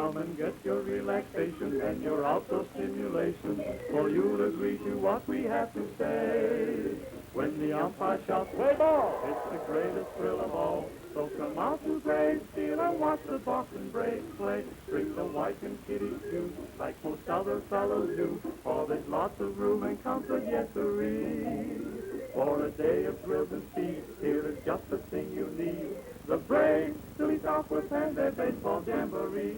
come and get your relaxation and your outdoor stimulation, for you'll agree to what we have to say. When the umpire shouts, play ball, it's the greatest thrill of all. So come out to Braves Field and watch the Boston Braves play. Bring the wife and kiddies too, like most other fellows do, for there's lots of room and comfort yet to read. For a day of thrills and speed, here is just the thing you need. The Braves, Phillies, outfield, and their baseball jamboree.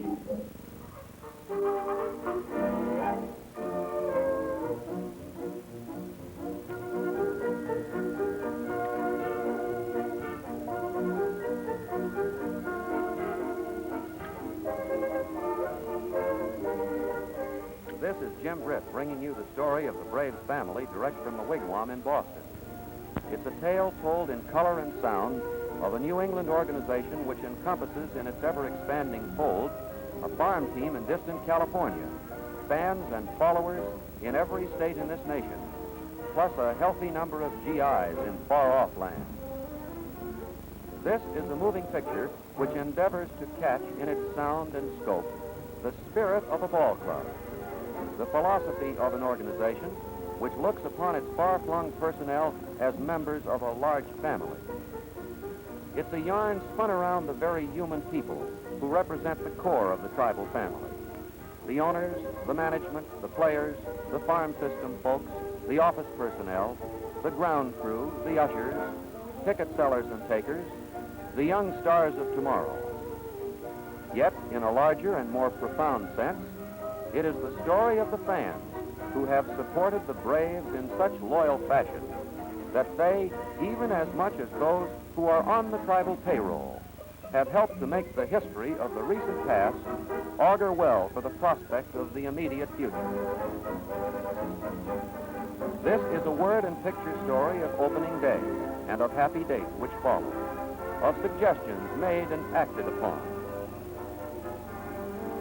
This is Jim Britt bringing you the story of the Braves family direct from the Wigwam in Boston. It's a tale told in color and sound of a New England organization which encompasses in its ever-expanding fold a farm team in distant California, fans and followers in every state in this nation, plus a healthy number of GIs in far-off lands. This is a moving picture which endeavors to catch in its sound and scope the spirit of a ball club, the philosophy of an organization which looks upon its far-flung personnel as members of a large family. It's a yarn spun around the very human people who represent the core of the tribal family. The owners, the management, the players, the farm system folks, the office personnel, the ground crew, the ushers, ticket sellers and takers, the young stars of tomorrow. Yet, in a larger and more profound sense, it is the story of the fans who have supported the Braves in such loyal fashion that they, even as much as those who are on the tribal payroll, have helped to make the history of the recent past augur well for the prospect of the immediate future. This is a word and picture story of opening day and of happy dates which follow, of suggestions made and acted upon.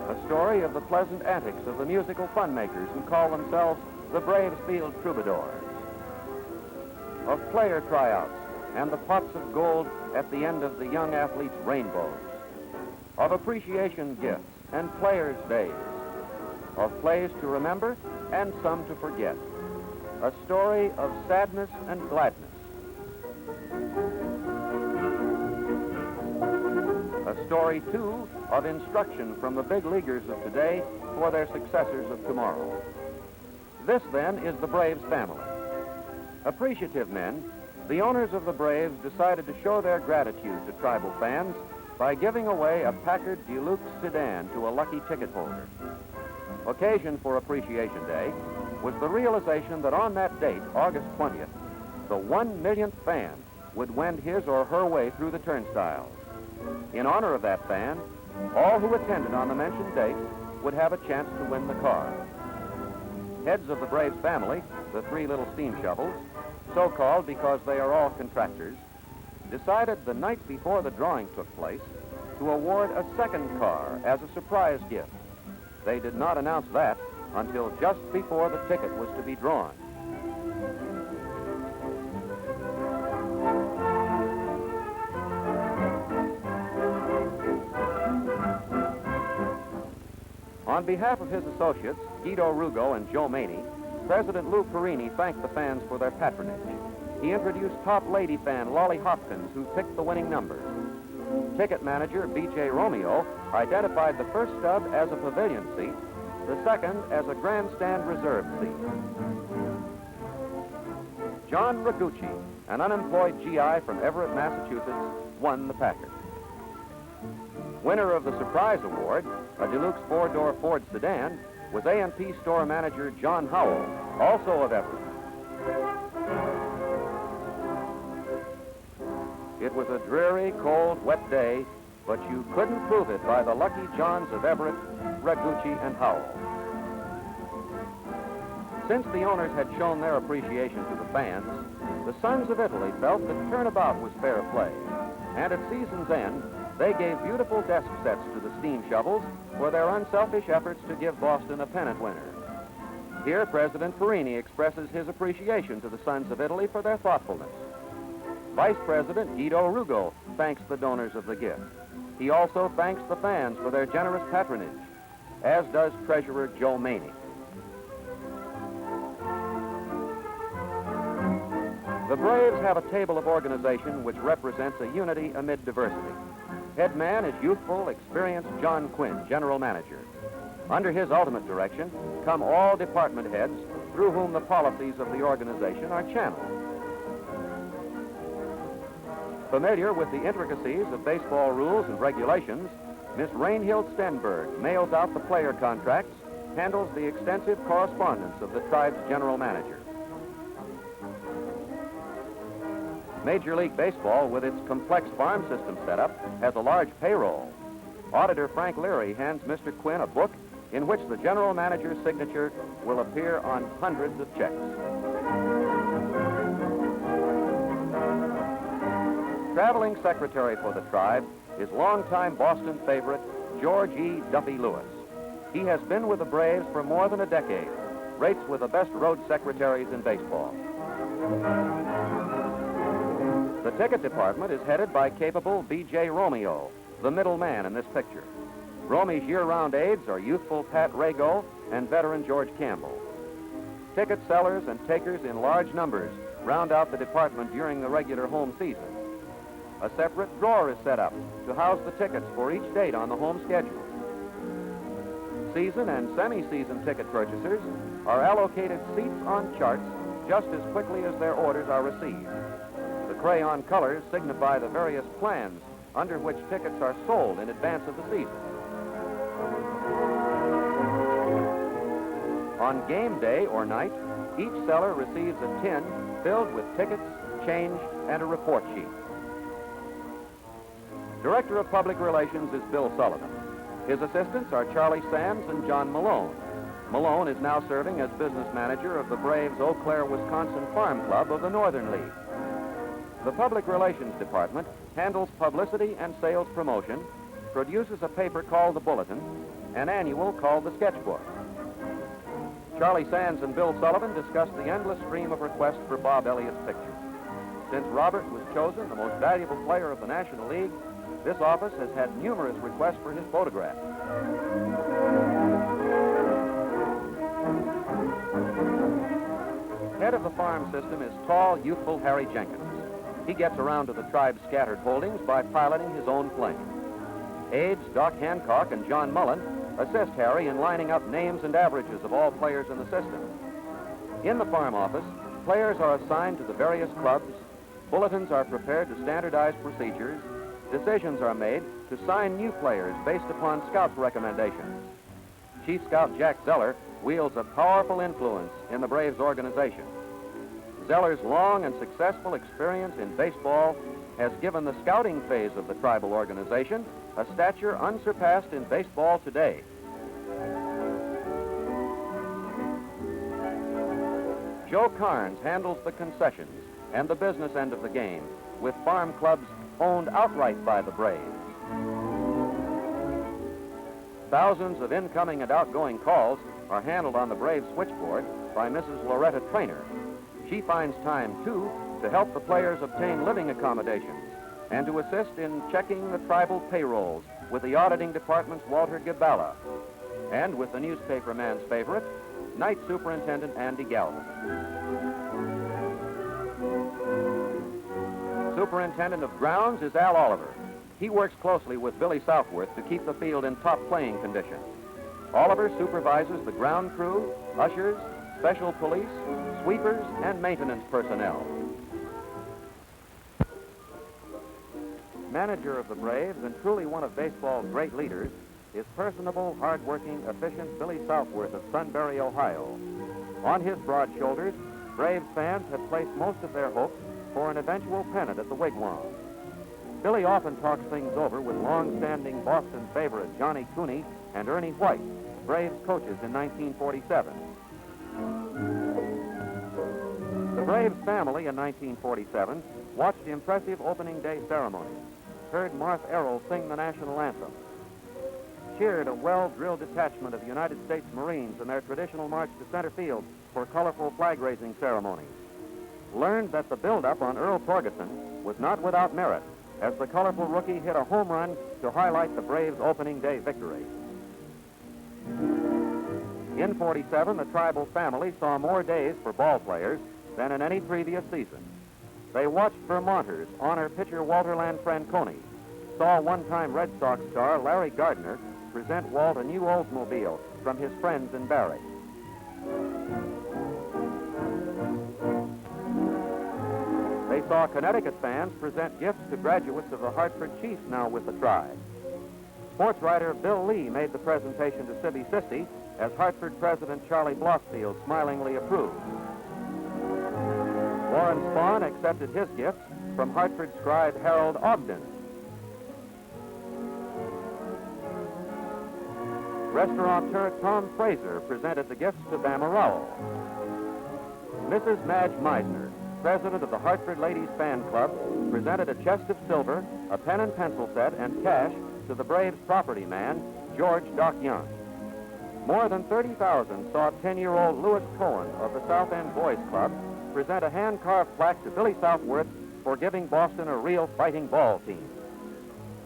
A story of the pleasant antics of the musical fun makers who call themselves the Braves Field Troubadours, of player tryouts and the pots of gold at the end of the young athletes' rainbows, of appreciation gifts and players' days, of plays to remember and some to forget, a story of sadness and gladness. A story, too, of instruction from the big leaguers of today for their successors of tomorrow. This, then, is the Braves family. Appreciative men, the owners of the Braves decided to show their gratitude to tribal fans by giving away a Packard Deluxe sedan to a lucky ticket holder. Occasion for Appreciation Day was the realization that on that date, August 20th, the 1 millionth fan would wend his or her way through the turnstiles. In honor of that fan, all who attended on the mentioned date would have a chance to win the car. Heads of the Braves family, the three little steam shovels, so-called because they are all contractors, decided the night before the drawing took place to award a second car as a surprise gift. They did not announce that until just before the ticket was to be drawn. On behalf of his associates, Guido Rugo and Joe Maney, President Lou Perini thanked the fans for their patronage. He introduced top lady fan Lolly Hopkins, who picked the winning number. Ticket manager B.J. Romeo identified the first stub as a pavilion seat, the second as a grandstand reserve seat. John Ragucci, an unemployed GI from Everett, Massachusetts, won the Packard. Winner of the surprise award, a deluxe four-door Ford sedan, was A&P store manager John Howell, also of Everett. It was a dreary, cold, wet day, but you couldn't prove it by the lucky Johns of Everett, Ragucci, and Howell. Since the owners had shown their appreciation to the fans, the Sons of Italy felt that turnabout was fair play, and at season's end, they gave beautiful desk sets to the steam shovels for their unselfish efforts to give Boston a pennant winner. Here, President Perini expresses his appreciation to the Sons of Italy for their thoughtfulness. Vice President Guido Rugo thanks the donors of the gift. He also thanks the fans for their generous patronage as does Treasurer Joe Maney. The Braves have a table of organization which represents a unity amid diversity. Head man is youthful, experienced John Quinn, general manager. Under his ultimate direction come all department heads through whom the policies of the organization are channeled. Familiar with the intricacies of baseball rules and regulations, Miss Rainhild Stenberg mails out the player contracts, handles the extensive correspondence of the tribe's general manager. Major League Baseball, with its complex farm system setup, has a large payroll. Auditor Frank Leary hands Mr. Quinn a book in which the general manager's signature will appear on hundreds of checks. Traveling secretary for the tribe is longtime Boston favorite George E. Duffy Lewis. He has been with the Braves for more than a decade, rates with the best road secretaries in baseball. The ticket department is headed by capable B.J. Romeo, the middleman in this picture. Romy's year-round aides are youthful Pat Rago and veteran George Campbell. Ticket sellers and takers in large numbers round out the department during the regular home season. A separate drawer is set up to house the tickets for each date on the home schedule. Season and semi-season ticket purchasers are allocated seats on charts just as quickly as their orders are received. The crayon colors signify the various plans under which tickets are sold in advance of the season. On game day or night, each seller receives a tin filled with tickets, change, and a report sheet. Director of Public Relations is Bill Sullivan. His assistants are Charlie Sands and John Malone. Malone is now serving as business manager of the Braves Eau Claire, Wisconsin Farm Club of the Northern League. The Public Relations Department handles publicity and sales promotion, produces a paper called the Bulletin, an annual called the Sketchbook. Charlie Sands and Bill Sullivan discussed the endless stream of requests for Bob Elliott's picture. Since Robert was chosen the most valuable player of the National League, this office has had numerous requests for his photograph. Head of the farm system is tall, youthful Harry Jenkins. He gets around to the tribe's scattered holdings by piloting his own plane. Aides Doc Hancock and John Mullen assist Harry in lining up names and averages of all players in the system. In the farm office, players are assigned to the various clubs, bulletins are prepared to standardize procedures, decisions are made to sign new players based upon scouts' recommendations. Chief Scout Jack Zeller wields a powerful influence in the Braves organization. Zeller's long and successful experience in baseball has given the scouting phase of the tribal organization a stature unsurpassed in baseball today. Joe Carnes handles the concessions and the business end of the game with farm clubs owned outright by the Braves. Thousands of incoming and outgoing calls are handled on the Braves switchboard by Mrs. Loretta Trainer. She finds time, too, to help the players obtain living accommodations and to assist in checking the tribal payrolls with the auditing department's Walter Gabala and with the newspaperman's favorite, Night Superintendent Andy Galvin. Superintendent of Grounds is Al Oliver. He works closely with Billy Southworth to keep the field in top playing condition. Oliver supervises the ground crew, ushers, special police, sweepers, and maintenance personnel. Manager of the Braves and truly one of baseball's great leaders is personable, hard-working, efficient Billy Southworth of Sunbury, Ohio. On his broad shoulders, Braves fans have placed most of their hopes for an eventual pennant at the Wigwam. Billy often talks things over with long-standing Boston favorite Johnny Cooney and Ernie White, Braves coaches in 1947. The Braves family in 1947 watched impressive opening day ceremonies, heard Martha Errol sing the national anthem, cheered a well-drilled detachment of United States Marines in their traditional march to center field for colorful flag-raising ceremonies, learned that the build-up on Earl Torgeson was not without merit, as the colorful rookie hit a home run to highlight the Braves' opening day victory. In 47, the tribal family saw more days for ball players than in any previous season. They watched Vermonters honor pitcher Walter Lanfranconi, saw one-time Red Sox star Larry Gardner present Walt a new Oldsmobile from his friends in Barrie. They saw Connecticut fans present gifts to graduates of the Hartford Chiefs now with the Tribe. Sports writer Bill Lee made the presentation to Sibby Sisti as Hartford President Charlie Blossfield smilingly approved. Warren Spahn accepted his gifts from Hartford scribe Harold Ogden. Restaurateur Tom Fraser presented the gifts to Bama Rowell. Mrs. Madge Meisner, president of the Hartford Ladies Fan Club, presented a chest of silver, a pen and pencil set, and cash to the Braves property man, George Doc Young. More than 30,000 saw 10-year-old Lewis Cohen of the South End Boys Club present a hand-carved plaque to Billy Southworth for giving Boston a real fighting ball team.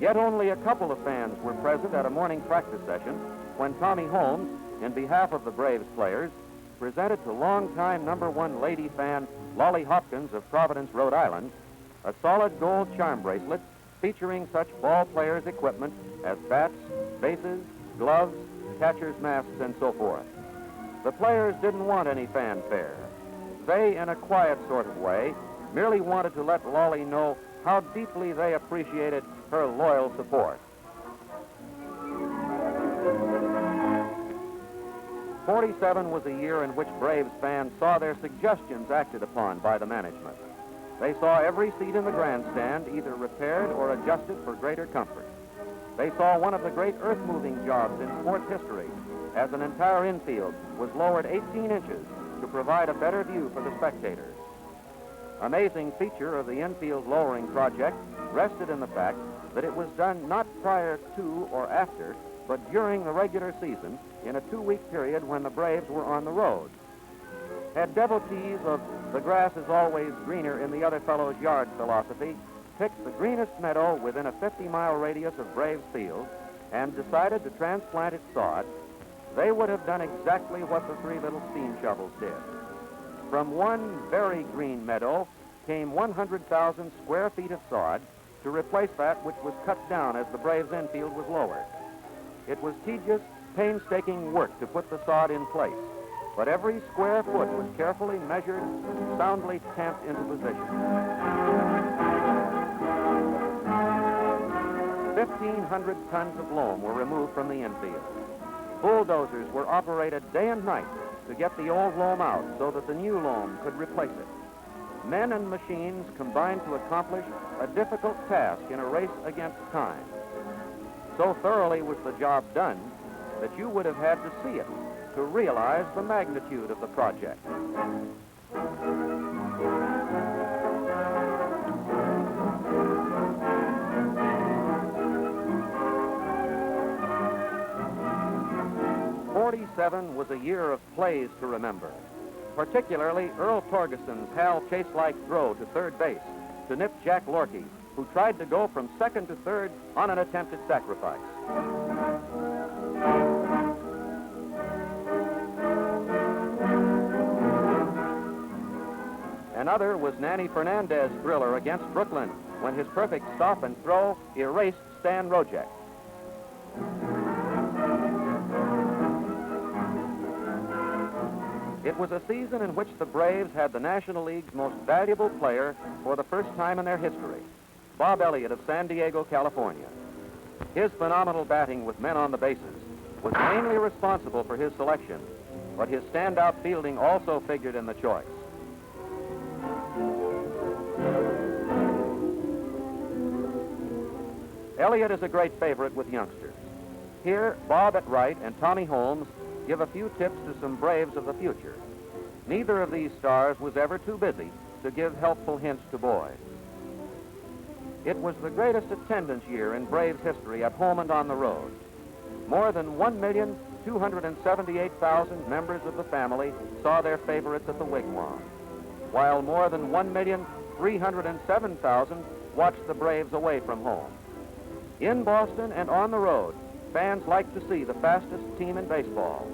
Yet only a couple of fans were present at a morning practice session when Tommy Holmes, in behalf of the Braves players, presented to longtime #1 lady fan Lolly Hopkins of Providence, Rhode Island, a solid gold charm bracelet featuring such ball players' equipment as bats, bases, gloves, catcher's masks, and so forth. The players didn't want any fanfare. They, in a quiet sort of way, merely wanted to let Lolly know how deeply they appreciated her loyal support. 47 was a year in which Braves fans saw their suggestions acted upon by the management. They saw every seat in the grandstand either repaired or adjusted for greater comfort. They saw one of the great earth-moving jobs in sports history as an entire infield was lowered 18 inches to provide a better view for the spectators. Amazing feature of the infield lowering project rested in the fact that it was done not prior to or after, but during the regular season in a 2-week period when the Braves were on the road. Had devotees of the grass is always greener in the other fellow's yard philosophy picked the greenest meadow within a 50-mile radius of Braves Field and decided to transplant its sod, they would have done exactly what the 3 little steam shovels did. From one very green meadow came 100,000 square feet of sod to replace that which was cut down as the Braves infield was lowered. It was tedious, painstaking work to put the sod in place, but every square foot was carefully measured, soundly tamped into position. 1,500 tons of loam were removed from the infield. Bulldozers were operated day and night to get the old loam out so that the new loam could replace it. Men and machines combined to accomplish a difficult task in a race against time. So thoroughly was the job done that you would have had to see it to realize the magnitude of the project. '47 was a year of plays to remember, particularly Earl Torgeson's Hal Chase-like throw to third base to nip Jack Lorkey, who tried to go from second to third on an attempted sacrifice. Another was Nanny Fernandez's thriller against Brooklyn when his perfect stop and throw erased Stan Rojek. It was a season in which the Braves had the National League's most valuable player for the first time in their history, Bob Elliott of San Diego, California. His phenomenal batting with men on the bases was mainly responsible for his selection, but his standout fielding also figured in the choice. Elliott is a great favorite with youngsters. Here, Bob at right and Tommy Holmes give a few tips to some Braves of the future. Neither of these stars was ever too busy to give helpful hints to boys. It was the greatest attendance year in Braves history at home and on the road. More than 1,278,000 members of the family saw their favorites at the Wigwam, while more than 1,307,000 watched the Braves away from home. In Boston and on the road, fans liked to see the fastest team in baseball.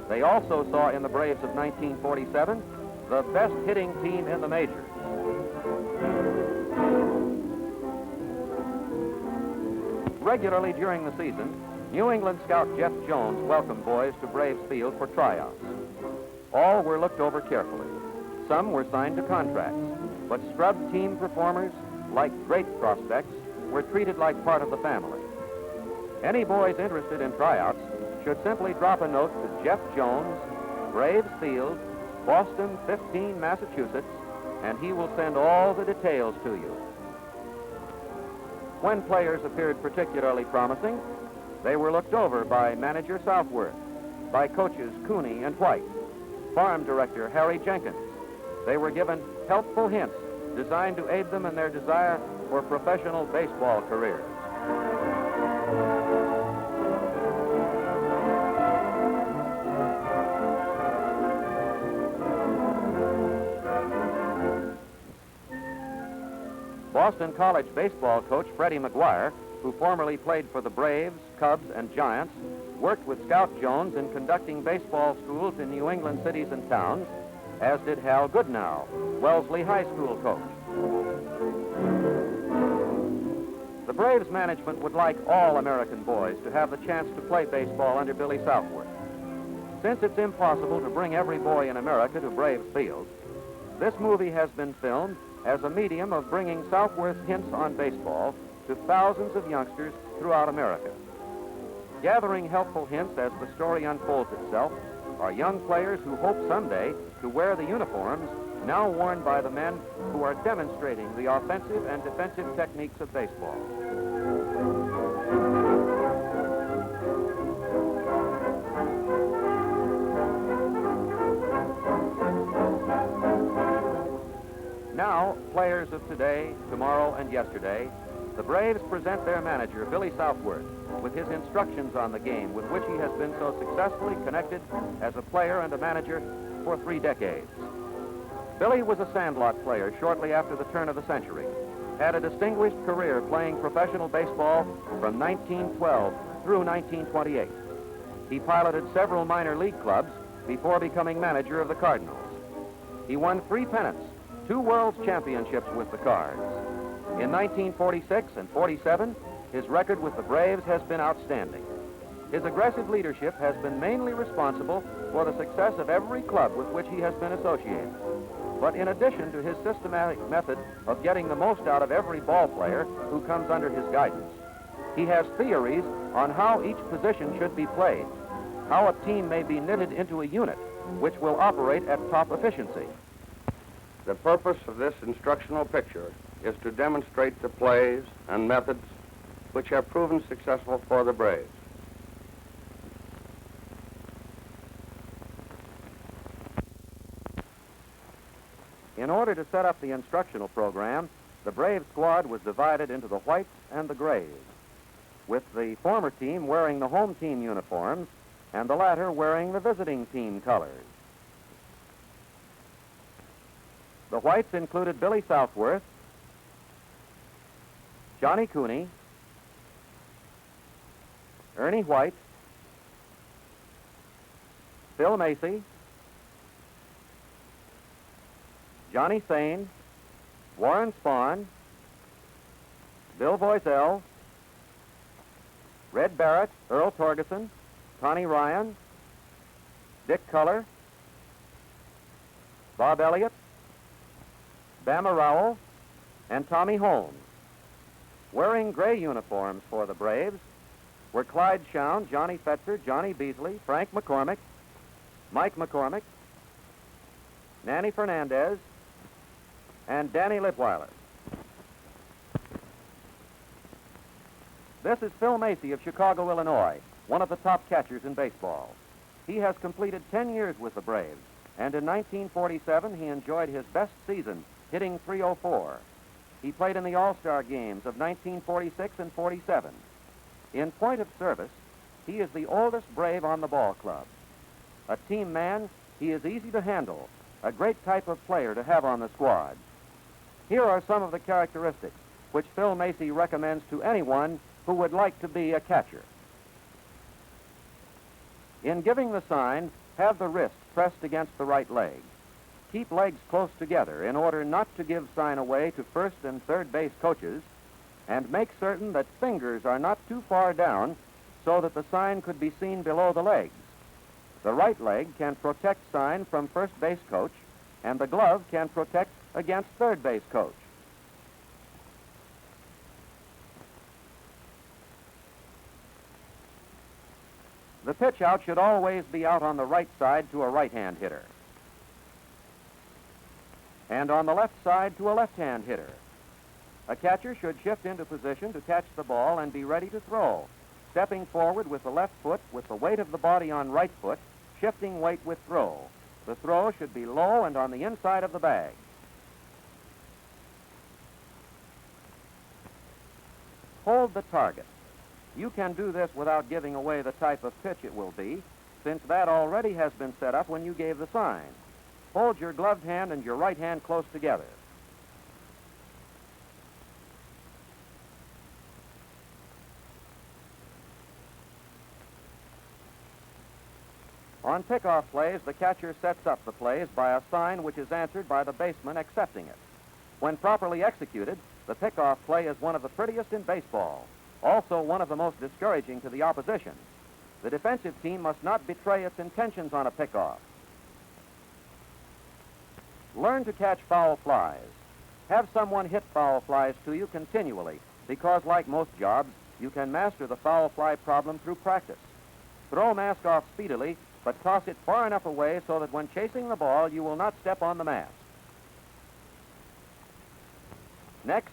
They also saw in the Braves of 1947 the best hitting team in the majors. Regularly during the season, New England scout Jeff Jones welcomed boys to Braves Field for tryouts. All were looked over carefully. Some were signed to contracts, but scrub team performers, like great prospects, were treated like part of the family. Any boys interested in tryouts should simply drop a note to Jeff Jones, Braves Field, Boston 15, Massachusetts, and he will send all the details to you. When players appeared particularly promising, they were looked over by manager Southworth, by coaches Cooney and White, farm director Harry Jenkins. They were given helpful hints designed to aid them in their desire for professional baseball careers. Boston College baseball coach Freddie McGuire, who formerly played for the Braves, Cubs, and Giants, worked with Scout Jones in conducting baseball schools in New England cities and towns, as did Hal Goodnow, Wellesley High School coach. The Braves management would like all American boys to have the chance to play baseball under Billy Southworth. Since it's impossible to bring every boy in America to Braves Field, this movie has been filmed as a medium of bringing Southworth's hints on baseball to thousands of youngsters throughout America. Gathering helpful hints as the story unfolds itself are young players who hope someday to wear the uniforms now worn by the men who are demonstrating the offensive and defensive techniques of baseball. Now, players of today, tomorrow, and yesterday, the Braves present their manager, Billy Southworth, with his instructions on the game with which he has been so successfully connected as a player and a manager for 3 decades. Billy was a sandlot player shortly after the turn of the century, had a distinguished career playing professional baseball from 1912 through 1928. He piloted several minor league clubs before becoming manager of the Cardinals. He won 3 pennants, 2 World Championships with the Cards. In 1946 and 47, his record with the Braves has been outstanding. His aggressive leadership has been mainly responsible for the success of every club with which he has been associated. But in addition to his systematic method of getting the most out of every ball player who comes under his guidance, he has theories on how each position should be played, how a team may be knitted into a unit which will operate at top efficiency. The purpose of this instructional picture is to demonstrate the plays and methods which have proven successful for the Braves. In order to set up the instructional program, the Brave squad was divided into the Whites and the Grays, with the former team wearing the home team uniforms and the latter wearing the visiting team colors. The Whites included Billy Southworth, Johnny Cooney, Ernie White, Phil Macy, Johnny Thane, Warren Spahn, Bill Voisell, Red Barrett, Earl Torgeson, Connie Ryan, Dick Culler, Bob Elliott, Bama Rowell, and Tommy Holmes. Wearing gray uniforms for the Braves were Clyde Shound, Johnny Fetzer, Johnny Beasley, Frank McCormick, Mike McCormick, Nanny Fernandez, and Danny Littweiler. This is Phil Macy of Chicago, Illinois, one of the top catchers in baseball. He has completed 10 years with the Braves, and in 1947 he enjoyed his best season, hitting .304. He played in the All-Star games of 1946 and 47. In point of service, he is the oldest Brave on the ball club. A team man, he is easy to handle, a great type of player to have on the squad. Here are some of the characteristics which Phil Macy recommends to anyone who would like to be a catcher. In giving the sign, Have the wrist pressed against the right leg. Keep legs close together in order not to give sign away to first and third base coaches, and make certain that fingers are not too far down so that the sign could be seen below the legs. The right leg can protect sign from first base coach, and the glove can protect against third base coach. The pitch out should always be out on the right side to a right-hand hitter, and on the left side to a left-hand hitter. A catcher should shift into position to catch the ball and be ready to throw, stepping forward with the left foot with the weight of the body on right foot, shifting weight with throw. The throw should be low and on the inside of the bag. Hold the target. You can do this without giving away the type of pitch it will be, since that already has been set up when you gave the sign. Hold your gloved hand and your right hand close together. On pickoff plays, the catcher sets up the plays by a sign which is answered by the baseman accepting it. When properly executed, the pickoff play is one of the prettiest in baseball, also one of the most discouraging to the opposition. The defensive team must not betray its intentions on a pickoff. Learn to catch foul flies. Have someone hit foul flies to you continually, because like most jobs, you can master the foul fly problem through practice. Throw mask off speedily, but toss it far enough away so that when chasing the ball, you will not step on the mask. Next,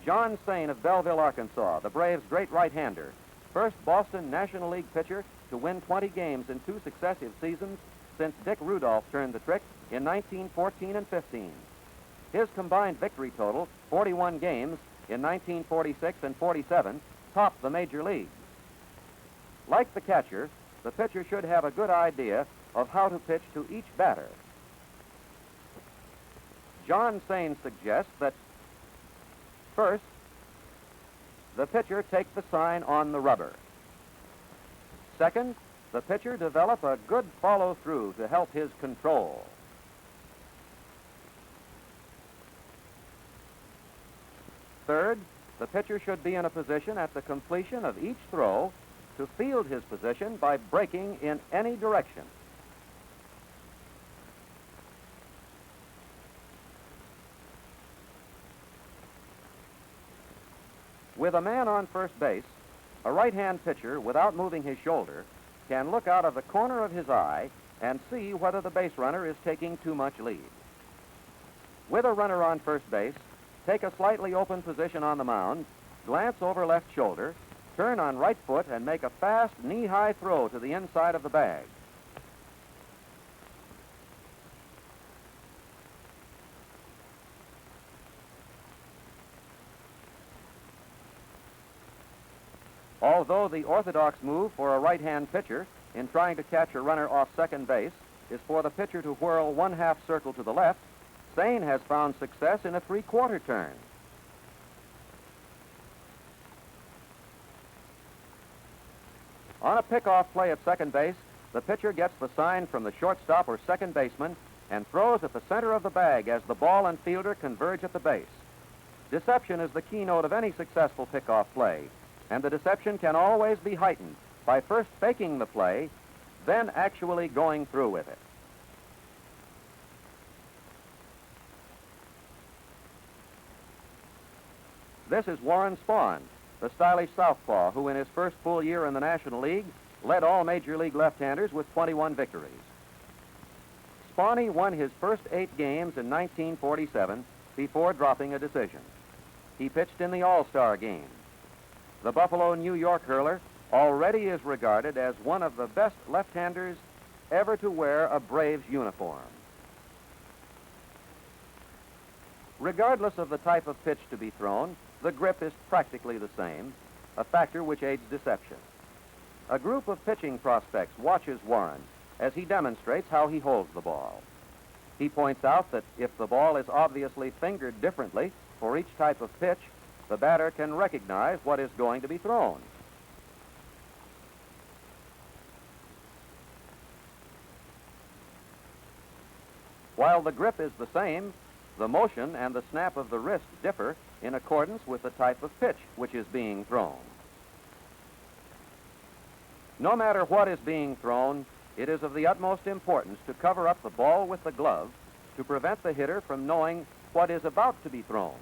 John Sain of Belleville, Arkansas, the Braves' great right-hander, first Boston National League pitcher to win 20 games in 2 successive seasons since Dick Rudolph turned the trick in 1914 and 15. His combined victory total, 41 games in 1946 and 47, topped the major leagues. Like the catcher, the pitcher should have a good idea of how to pitch to each batter. John Sain suggests that first, the pitcher take the sign on the rubber. Second, the pitcher develop a good follow-through to help his control. Third, the pitcher should be in a position at the completion of each throw to field his position by breaking in any direction. With a man on first base, a right-hand pitcher, without moving his shoulder, can look out of the corner of his eye and see whether the base runner is taking too much lead. With a runner on first base, take a slightly open position on the mound, glance over left shoulder, turn on right foot, and make a fast, knee-high throw to the inside of the bag. Although the orthodox move for a right-hand pitcher in trying to catch a runner off second base is for the pitcher to whirl 1/2 circle to the left, Sain has found success in a 3/4 turn. On a pickoff play at second base, the pitcher gets the sign from the shortstop or second baseman and throws at the center of the bag as the ball and fielder converge at the base. Deception is the keynote of any successful pickoff play, and the deception can always be heightened by first faking the play, then actually going through with it. This is Warren Spahn, the stylish southpaw who in his first full year in the National League led all Major League left-handers with 21 victories. Spahny won his first 8 games in 1947 before dropping a decision. He pitched in the All-Star game. The Buffalo, New York hurler already is regarded as one of the best left-handers ever to wear a Braves uniform. Regardless of the type of pitch to be thrown, the grip is practically the same, a factor which aids deception. A group of pitching prospects watches Warren as he demonstrates how he holds the ball. He points out that if the ball is obviously fingered differently for each type of pitch, the batter can recognize what is going to be thrown. While the grip is the same, the motion and the snap of the wrist differ in accordance with the type of pitch which is being thrown. No matter what is being thrown, it is of the utmost importance to cover up the ball with the glove to prevent the hitter from knowing what is about to be thrown.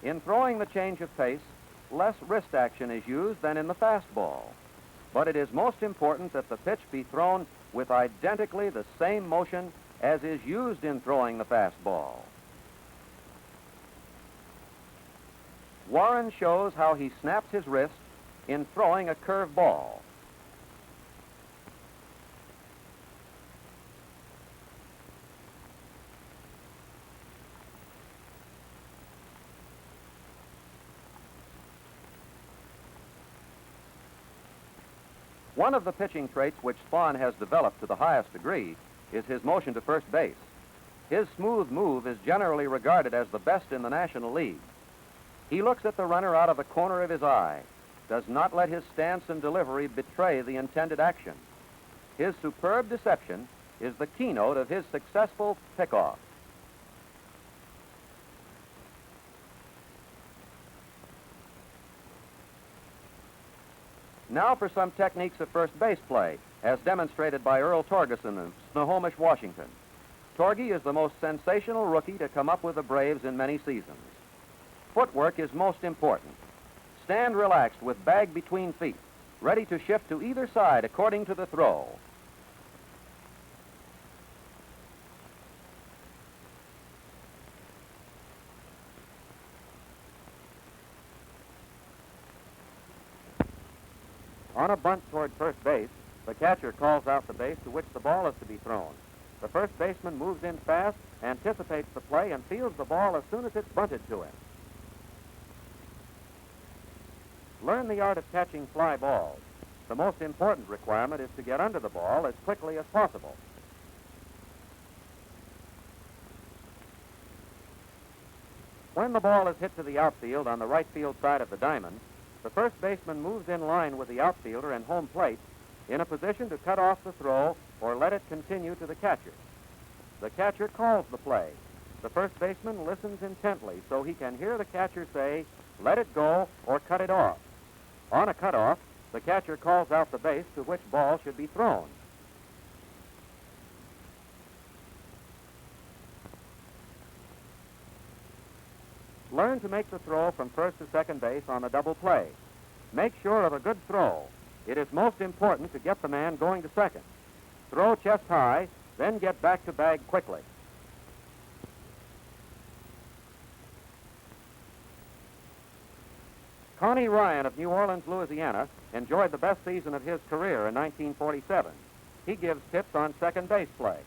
In throwing the change of pace, less wrist action is used than in the fastball, but it is most important that the pitch be thrown with identically the same motion as is used in throwing the fastball. Warren shows how he snaps his wrist in throwing a curved ball. One of the pitching traits which Spahn has developed to the highest degree is his motion to first base. His smooth move is generally regarded as the best in the National League. He looks at the runner out of the corner of his eye, does not let his stance and delivery betray the intended action. His superb deception is the keynote of his successful pickoff. Now for some techniques of first base play, as demonstrated by Earl Torgeson of Snohomish, Washington. Torgie is the most sensational rookie to come up with the Braves in many seasons. Footwork is most important. Stand relaxed with bag between feet, ready to shift to either side according to the throw. On a bunt toward first base, the catcher calls out the base to which the ball is to be thrown. The first baseman moves in fast, anticipates the play, and fields the ball as soon as it's bunted to him. Learn the art of catching fly balls. The most important requirement is to get under the ball as quickly as possible. When the ball is hit to the outfield on the right field side of the diamond, the first baseman moves in line with the outfielder and home plate in a position to cut off the throw or let it continue to the catcher. The catcher calls the play. The first baseman listens intently so he can hear the catcher say, "Let it go," or "cut it off." On a cutoff, the catcher calls out the base to which ball should be thrown. Learn to make the throw from first to second base on a double play. Make sure of a good throw. It is most important to get the man going to second. Throw chest high, then get back to bag quickly. Connie Ryan of New Orleans, Louisiana, enjoyed the best season of his career in 1947. He gives tips on second base play.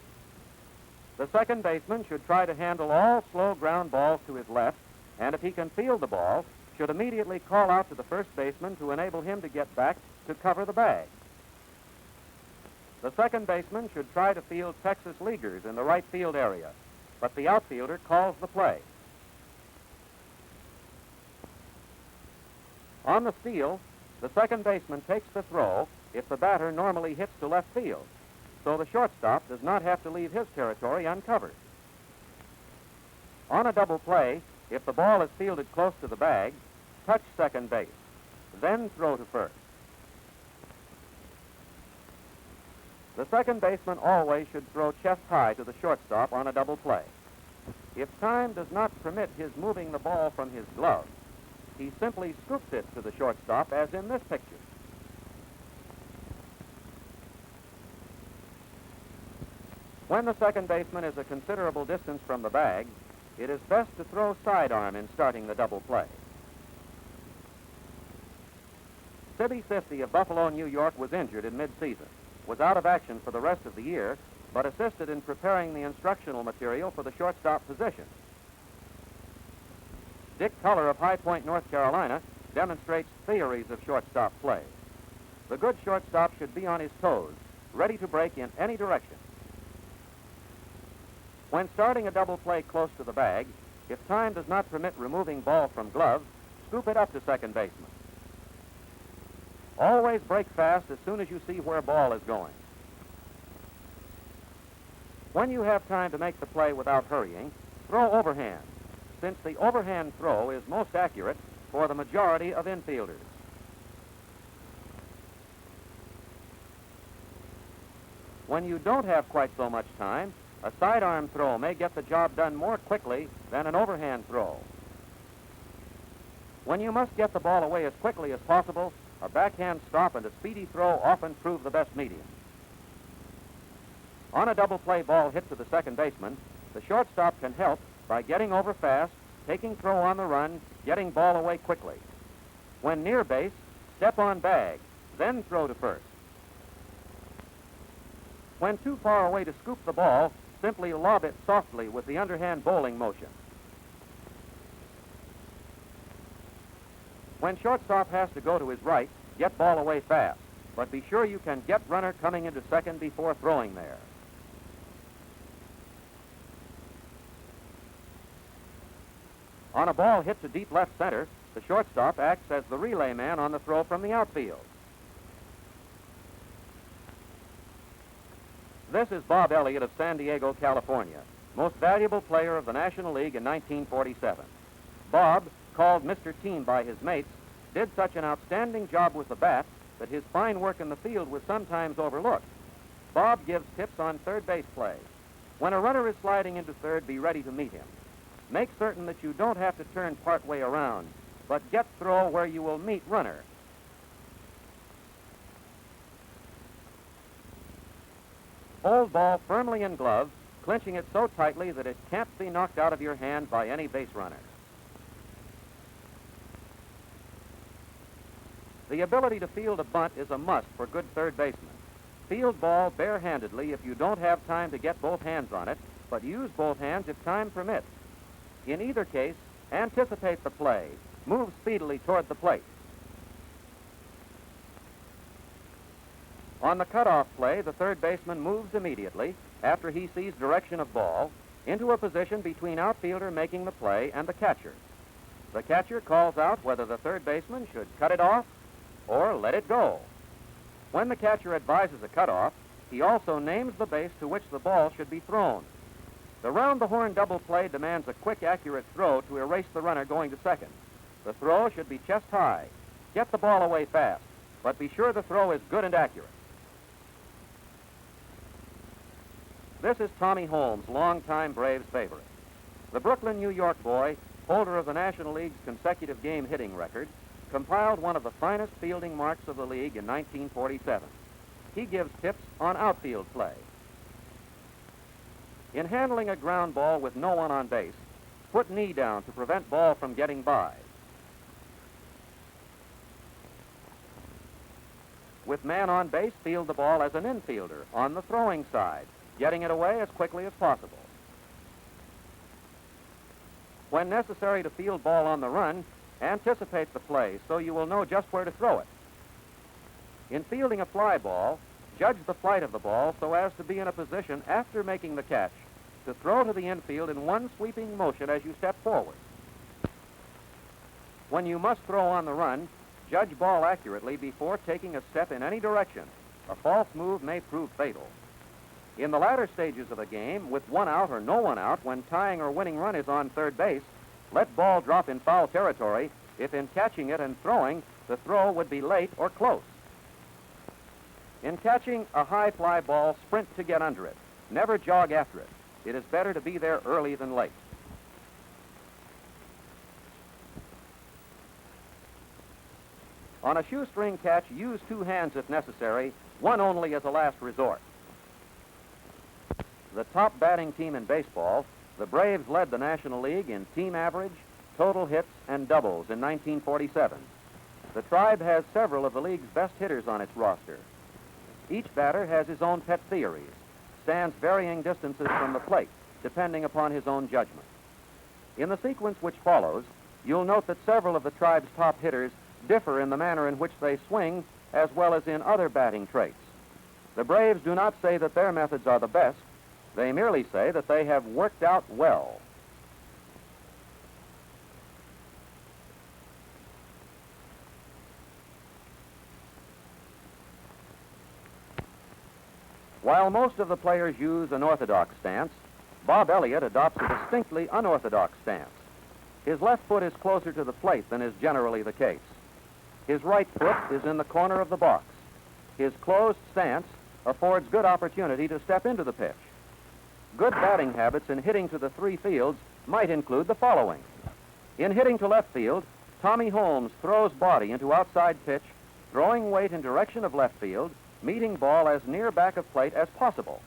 The second baseman should try to handle all slow ground balls to his left, and if he can field the ball, should immediately call out to the first baseman to enable him to get back to cover the bag. The second baseman should try to field Texas leaguers in the right field area, but the outfielder calls the play. On the steal, the second baseman takes the throw if the batter normally hits to left field, so the shortstop does not have to leave his territory uncovered. On a double play, if the ball is fielded close to the bag, touch second base, then throw to first. The second baseman always should throw chest high to the shortstop on a double play. If time does not permit his moving the ball from his glove, he simply scoops it to the shortstop, as in this picture. When the second baseman is a considerable distance from the bag, it is best to throw sidearm in starting the double play. Sibby 50 of Buffalo, New York, was injured in mid-season, was out of action for the rest of the year, but assisted in preparing the instructional material for the shortstop position. Dick Culler of High Point, North Carolina, demonstrates theories of shortstop play. The good shortstop should be on his toes, ready to break in any direction. When starting a double play close to the bag, if time does not permit removing ball from glove, scoop it up to second baseman. Always break fast as soon as you see where ball is going. When you have time to make the play without hurrying, throw overhand, since the overhand throw is most accurate for the majority of infielders. When you don't have quite so much time, a sidearm throw may get the job done more quickly than an overhand throw. When you must get the ball away as quickly as possible, a backhand stop and a speedy throw often prove the best medium. On a double play ball hit to the second baseman, the shortstop can help by getting over fast, taking throw on the run, getting ball away quickly. When near base, step on bag, then throw to first. When too far away to scoop the ball, simply lob it softly with the underhand bowling motion. When shortstop has to go to his right, get ball away fast, but be sure you can get runner coming into second before throwing there. On a ball hit to deep left center, the shortstop acts as the relay man on the throw from the outfield. This is Bob Elliott of San Diego, California, most valuable player of the National League in 1947. Bob, called Mr. Team by his mates, did such an outstanding job with the bat that his fine work in the field was sometimes overlooked. Bob gives tips on third base play. When a runner is sliding into third, be ready to meet him. Make certain that you don't have to turn part way around, but get throw where you will meet runner. Hold ball firmly in glove, clinching it so tightly that it can't be knocked out of your hand by any base runner. The ability to field a bunt is a must for good third basemen. Field ball barehandedly if you don't have time to get both hands on it, but use both hands if time permits. In either case, anticipate the play. Move speedily toward the plate. On the cutoff play, the third baseman moves immediately, after he sees direction of ball, into a position between outfielder making the play and the catcher. The catcher calls out whether the third baseman should cut it off or let it go. When the catcher advises a cutoff, he also names the base to which the ball should be thrown. The round-the-horn double play demands a quick, accurate throw to erase the runner going to second. The throw should be chest high. Get the ball away fast, but be sure the throw is good and accurate. This is Tommy Holmes, longtime Braves favorite. The Brooklyn, New York boy, holder of the National League's consecutive game hitting record, compiled one of the finest fielding marks of the league in 1947. He gives tips on outfield play. In handling a ground ball with no one on base, put knee down to prevent ball from getting by. With man on base, field the ball as an infielder on the throwing side, getting it away as quickly as possible. When necessary to field ball on the run, anticipate the play so you will know just where to throw it. In fielding a fly ball, judge the flight of the ball so as to be in a position after making the catch to throw to the infield in one sweeping motion as you step forward. When you must throw on the run, judge ball accurately before taking a step in any direction. A false move may prove fatal. In the latter stages of the game, with one out or no one out, when tying or winning run is on third base, let ball drop in foul territory if in catching it and throwing, the throw would be late or close. In catching a high fly ball, sprint to get under it. Never jog after it. It is better to be there early than late. On a shoestring catch, use two hands if necessary, one only as a last resort. The top batting team in baseball, the Braves led the National League in team average, total hits, and doubles in 1947. The Tribe has several of the league's best hitters on its roster. Each batter has his own pet theories, stands varying distances from the plate, depending upon his own judgment. In the sequence which follows, you'll note that several of the Tribe's top hitters differ in the manner in which they swing, as well as in other batting traits. The Braves do not say that their methods are the best. They merely say that they have worked out well. While most of the players use an orthodox stance, Bob Elliott adopts a distinctly unorthodox stance. His left foot is closer to the plate than is generally the case. His right foot is in the corner of the box. His closed stance affords good opportunity to step into the pitch. Good batting habits in hitting to the three fields might include the following. In hitting to left field, Tommy Holmes throws body into outside pitch, throwing weight in direction of left field, meeting ball as near back of plate as possible.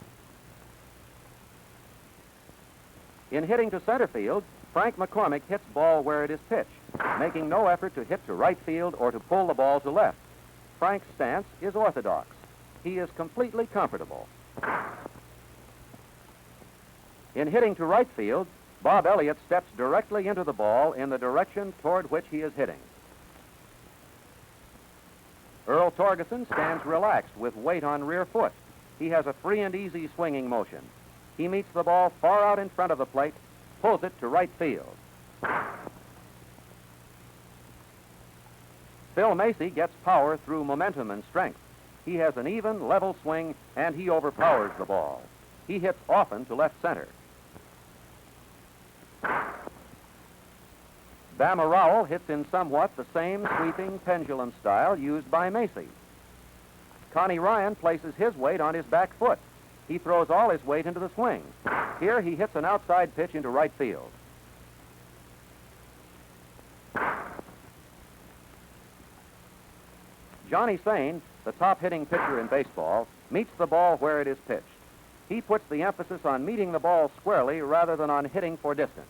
In hitting to center field, Frank McCormick hits ball where it is pitched, making no effort to hit to right field or to pull the ball to left. Frank's stance is orthodox. He is completely comfortable. In hitting to right field, Bob Elliott steps directly into the ball in the direction toward which he is hitting. Earl Torgeson stands relaxed with weight on rear foot. He has a free and easy swinging motion. He meets the ball far out in front of the plate, pulls it to right field. Phil Macy gets power through momentum and strength. He has an even, level swing, and he overpowers the ball. He hits often to left center. Bama Rowell hits in somewhat the same sweeping pendulum style used by Macy. Connie Ryan places his weight on his back foot. He throws all his weight into the swing. Here he hits an outside pitch into right field. Johnny Sain, the top hitting pitcher in baseball, meets the ball where it is pitched. He puts the emphasis on meeting the ball squarely rather than on hitting for distance.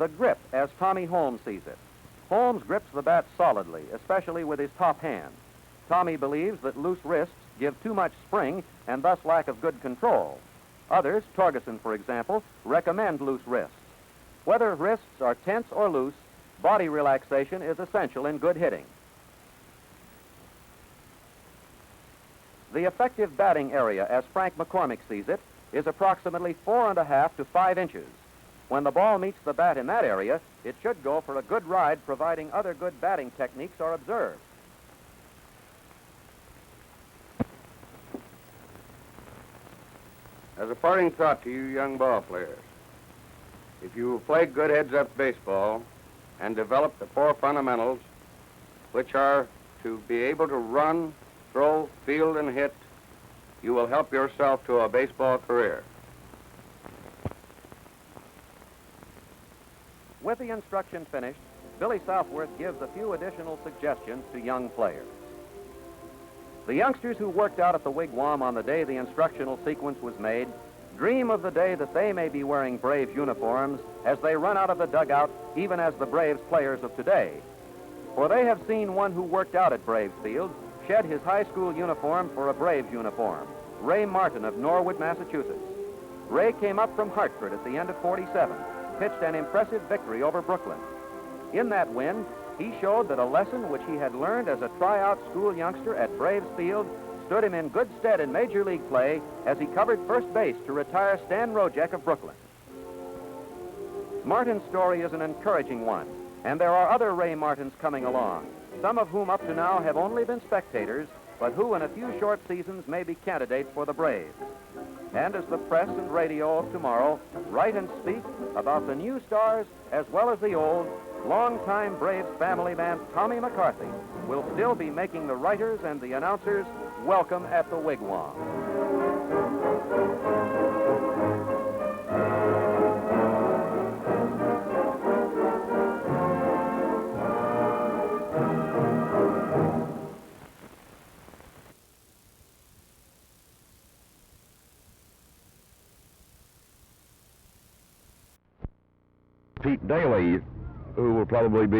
The grip, as Tommy Holmes sees it. Holmes grips the bat solidly, especially with his top hand. Tommy believes that loose wrists give too much spring and thus lack of good control. Others, Torgeson for example, recommend loose wrists. Whether wrists are tense or loose, body relaxation is essential in good hitting. The effective batting area, as Frank McCormick sees it, is approximately 4.5 to 5 inches. When the ball meets the bat in that area, it should go for a good ride, providing other good batting techniques are observed. As a parting thought to you young ball players, if you play good heads-up baseball and develop the 4 fundamentals, which are to be able to run, throw, field, and hit, you will help yourself to a baseball career. With the instruction finished, Billy Southworth gives a few additional suggestions to young players. The youngsters who worked out at the wigwam on the day the instructional sequence was made dream of the day that they may be wearing Braves uniforms as they run out of the dugout, even as the Braves players of today. For they have seen one who worked out at Braves Field shed his high school uniform for a Braves uniform, Ray Martin of Norwood, Massachusetts. Ray came up from Hartford at the end of 47, pitched an impressive victory over Brooklyn. In that win, he showed that a lesson which he had learned as a tryout school youngster at Braves Field stood him in good stead in Major League play as he covered first base to retire Stan Rojek of Brooklyn. Martin's story is an encouraging one, and there are other Ray Martins coming along, some of whom up to now have only been spectators, but who in a few short seasons may be candidates for the Braves. And as the press and radio of tomorrow write and speak about the new stars as well as the old, longtime Braves family man Tommy McCarthy will still be making the writers and the announcers welcome at the wigwam. Pete Daly, who will probably be